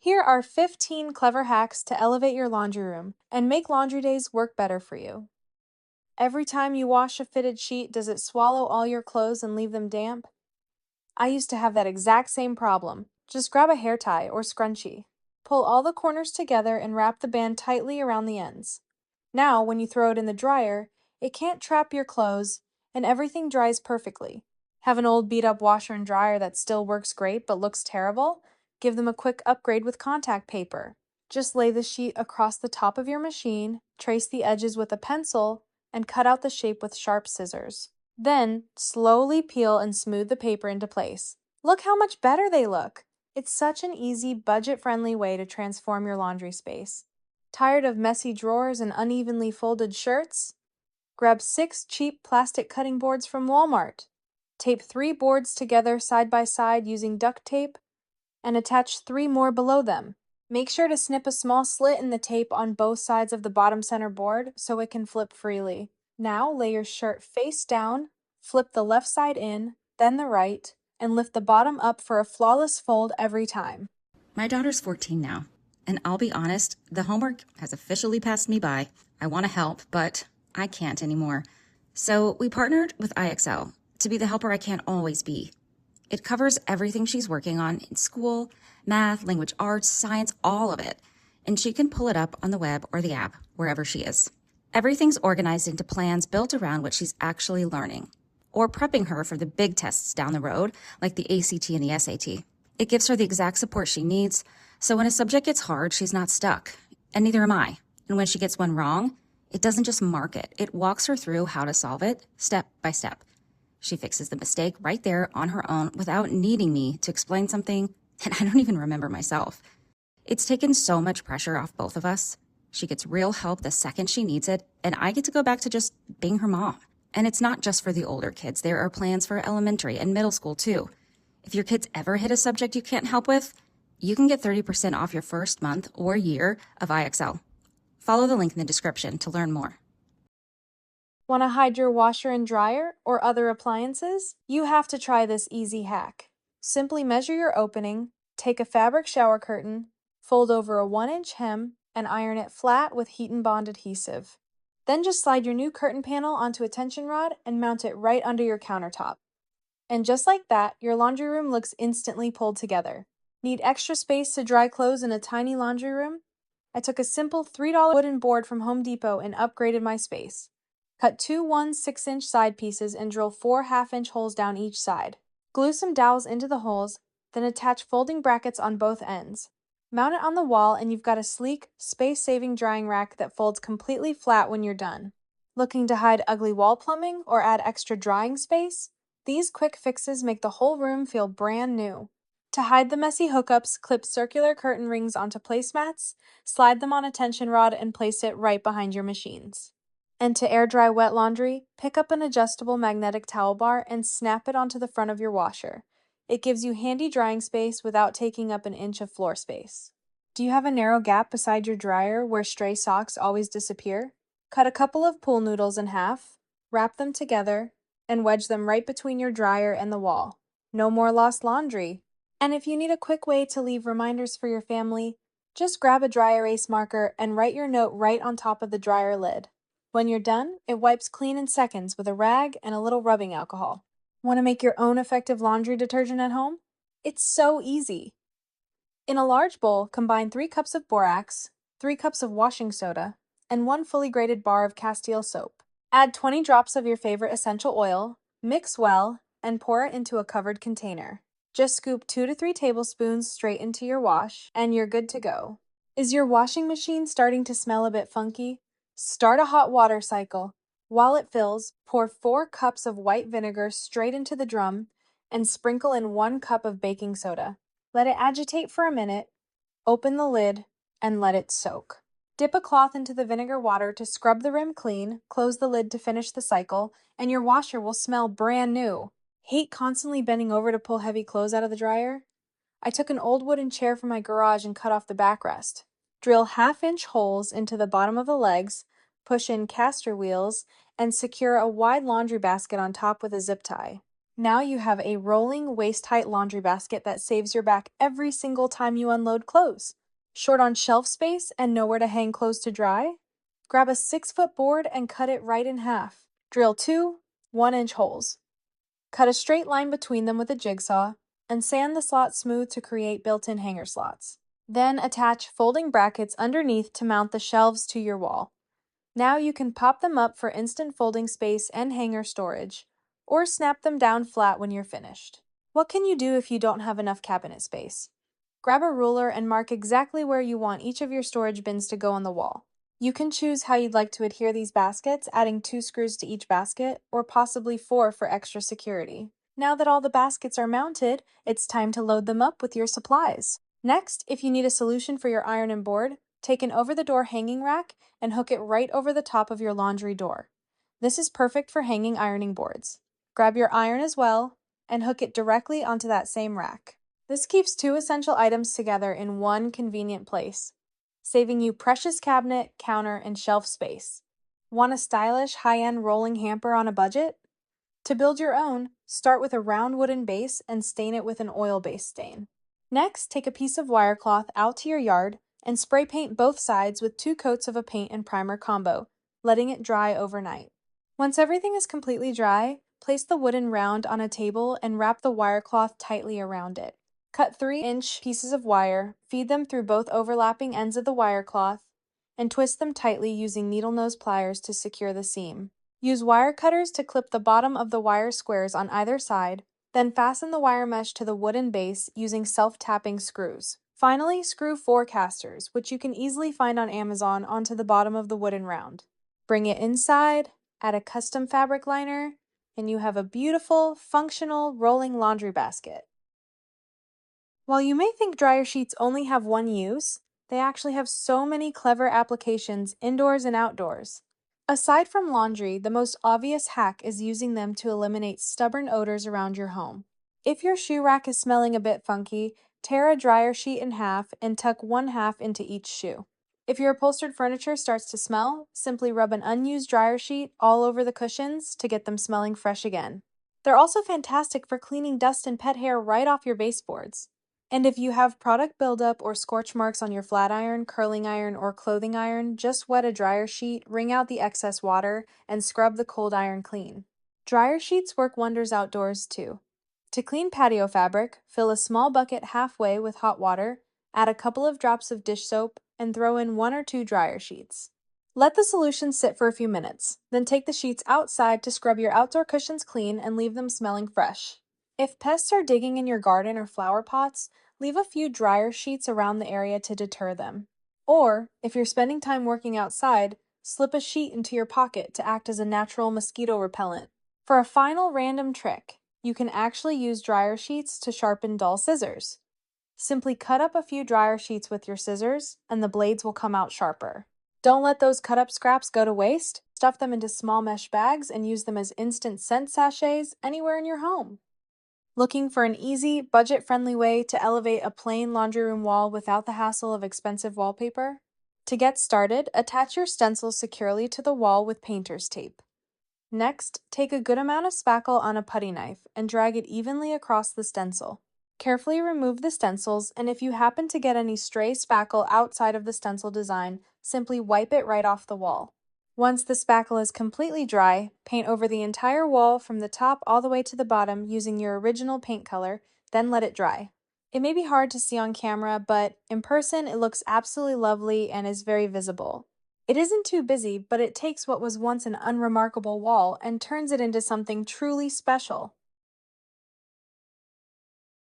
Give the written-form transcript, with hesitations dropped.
Here are 15 clever hacks to elevate your laundry room and make laundry days work better for you. Every time you wash a fitted sheet, does it swallow all your clothes and leave them damp? I used to have that exact same problem. Just grab a hair tie or scrunchie. Pull all the corners together and wrap the band tightly around the ends. Now, when you throw it in the dryer, it can't trap your clothes and everything dries perfectly. Have an old beat up washer and dryer that still works great but looks terrible? Give them a quick upgrade with contact paper. Just lay the sheet across the top of your machine, trace the edges with a pencil, and cut out the shape with sharp scissors. Then, slowly peel and smooth the paper into place. Look how much better they look! It's such an easy, budget-friendly way to transform your laundry space. Tired of messy drawers and unevenly folded shirts? Grab 6 cheap plastic cutting boards from Walmart. Tape 3 boards together side by side using duct tape and attach 3 more below them. Make sure to snip a small slit in the tape on both sides of the bottom center board so it can flip freely. Now lay your shirt face down, flip the left side in, then the right, and lift the bottom up for a flawless fold every time. My daughter's 14 now, and I'll be honest, the homework has officially passed me by. I want to help, but I can't anymore. So we partnered with IXL to be the helper I can't always be. It covers everything she's working on in school, math, language arts, science, all of it. And she can pull it up on the web or the app, wherever she is. Everything's organized into plans built around what she's actually learning, or prepping her for the big tests down the road, like the ACT and the SAT. It gives her the exact support she needs, so when a subject gets hard, she's not stuck, and neither am I. And when she gets one wrong, it doesn't just mark it. It walks her through how to solve it, step by step. She fixes the mistake right there on her own without needing me to explain something, and I don't even remember myself. It's taken so much pressure off both of us. She gets real help the second she needs it, and I get to go back to just being her mom. And it's not just for the older kids. There are plans for elementary and middle school, too. If your kids ever hit a subject you can't help with, you can get 30% off your first month or year of IXL. Follow the link in the description to learn more. Want to hide your washer and dryer or other appliances? You have to try this easy hack. Simply measure your opening, take a fabric shower curtain, fold over a 1-inch hem, and iron it flat with heat and bond adhesive. Then just slide your new curtain panel onto a tension rod and mount it right under your countertop. And just like that, your laundry room looks instantly pulled together. Need extra space to dry clothes in a tiny laundry room? I took a simple $3 wooden board from Home Depot and upgraded my space. Cut 2 1/6-inch side pieces and drill 4 1/2-inch holes down each side. Glue some dowels into the holes, then attach folding brackets on both ends. Mount it on the wall and you've got a sleek, space-saving drying rack that folds completely flat when you're done. Looking to hide ugly wall plumbing or add extra drying space? These quick fixes make the whole room feel brand new. To hide the messy hookups, clip circular curtain rings onto placemats, slide them on a tension rod, and place it right behind your machines. And to air dry wet laundry, pick up an adjustable magnetic towel bar and snap it onto the front of your washer. It gives you handy drying space without taking up an inch of floor space. Do you have a narrow gap beside your dryer where stray socks always disappear? Cut a couple of pool noodles in half, wrap them together, and wedge them right between your dryer and the wall. No more lost laundry. And if you need a quick way to leave reminders for your family, just grab a dry erase marker and write your note right on top of the dryer lid. When you're done, it wipes clean in seconds with a rag and a little rubbing alcohol. Want to make your own effective laundry detergent at home? It's so easy. In a large bowl, combine 3 cups of borax, 3 cups of washing soda, and 1 fully grated bar of Castile soap. Add 20 drops of your favorite essential oil, mix well, and pour it into a covered container. Just scoop 2 to 3 tablespoons straight into your wash, and you're good to go. Is your washing machine starting to smell a bit funky? Start a hot water cycle. While it fills, pour 4 cups of white vinegar straight into the drum and sprinkle in 1 cup of baking soda. Let it agitate for a minute, open the lid, and let it soak. Dip a cloth into the vinegar water to scrub the rim clean, close the lid to finish the cycle, and your washer will smell brand new. Hate constantly bending over to pull heavy clothes out of the dryer? I took an old wooden chair from my garage and cut off the backrest. Drill 1/2-inch holes into the bottom of the legs, push in caster wheels, and secure a wide laundry basket on top with a zip tie. Now you have a rolling waist-height laundry basket that saves your back every single time you unload clothes. Short on shelf space and nowhere to hang clothes to dry? Grab a 6-foot board and cut it right in half. Drill two 1-inch holes. Cut a straight line between them with a jigsaw, and sand the slots smooth to create built-in hanger slots. Then attach folding brackets underneath to mount the shelves to your wall. Now you can pop them up for instant folding space and hanger storage, or snap them down flat when you're finished. What can you do if you don't have enough cabinet space? Grab a ruler and mark exactly where you want each of your storage bins to go on the wall. You can choose how you'd like to adhere these baskets, adding 2 screws to each basket, or possibly 4 for extra security. Now that all the baskets are mounted, it's time to load them up with your supplies. Next, if you need a solution for your iron and board, take an over-the-door hanging rack and hook it right over the top of your laundry door. This is perfect for hanging ironing boards. Grab your iron as well and hook it directly onto that same rack. This keeps 2 essential items together in one convenient place, saving you precious cabinet, counter, and shelf space. Want a stylish, high-end rolling hamper on a budget? To build your own, start with a round wooden base and stain it with an oil-based stain. Next, take a piece of wire cloth out to your yard and spray paint both sides with 2 coats of a paint and primer combo, letting it dry overnight. Once everything is completely dry, place the wooden round on a table and wrap the wire cloth tightly around it. Cut 3-inch pieces of wire, feed them through both overlapping ends of the wire cloth, and twist them tightly using needle nose pliers to secure the seam. Use wire cutters to clip the bottom of the wire squares on either side, then fasten the wire mesh to the wooden base using self-tapping screws. Finally, screw 4 casters, which you can easily find on Amazon, onto the bottom of the wooden round. Bring it inside, add a custom fabric liner, and you have a beautiful, functional, rolling laundry basket. While you may think dryer sheets only have one use, they actually have so many clever applications indoors and outdoors. Aside from laundry, the most obvious hack is using them to eliminate stubborn odors around your home. If your shoe rack is smelling a bit funky, tear a dryer sheet in half and tuck one half into each shoe. If your upholstered furniture starts to smell, simply rub an unused dryer sheet all over the cushions to get them smelling fresh again. They're also fantastic for cleaning dust and pet hair right off your baseboards. And if you have product buildup or scorch marks on your flat iron, curling iron, or clothing iron, just wet a dryer sheet, wring out the excess water, and scrub the cold iron clean. Dryer sheets work wonders outdoors too. To clean patio fabric, fill a small bucket halfway with hot water, add a couple of drops of dish soap, and throw in 1 or 2 dryer sheets. Let the solution sit for a few minutes, then take the sheets outside to scrub your outdoor cushions clean and leave them smelling fresh. If pests are digging in your garden or flower pots, leave a few dryer sheets around the area to deter them. Or, if you're spending time working outside, slip a sheet into your pocket to act as a natural mosquito repellent. For a final random trick, you can actually use dryer sheets to sharpen dull scissors. Simply cut up a few dryer sheets with your scissors, and the blades will come out sharper. Don't let those cut up scraps go to waste. Stuff them into small mesh bags and use them as instant scent sachets anywhere in your home. Looking for an easy, budget-friendly way to elevate a plain laundry room wall without the hassle of expensive wallpaper? To get started, attach your stencil securely to the wall with painter's tape. Next, take a good amount of spackle on a putty knife and drag it evenly across the stencil. Carefully remove the stencils, and if you happen to get any stray spackle outside of the stencil design, simply wipe it right off the wall. Once the spackle is completely dry, paint over the entire wall from the top all the way to the bottom using your original paint color, then let it dry. It may be hard to see on camera, but in person it looks absolutely lovely and is very visible. It isn't too busy, but it takes what was once an unremarkable wall and turns it into something truly special.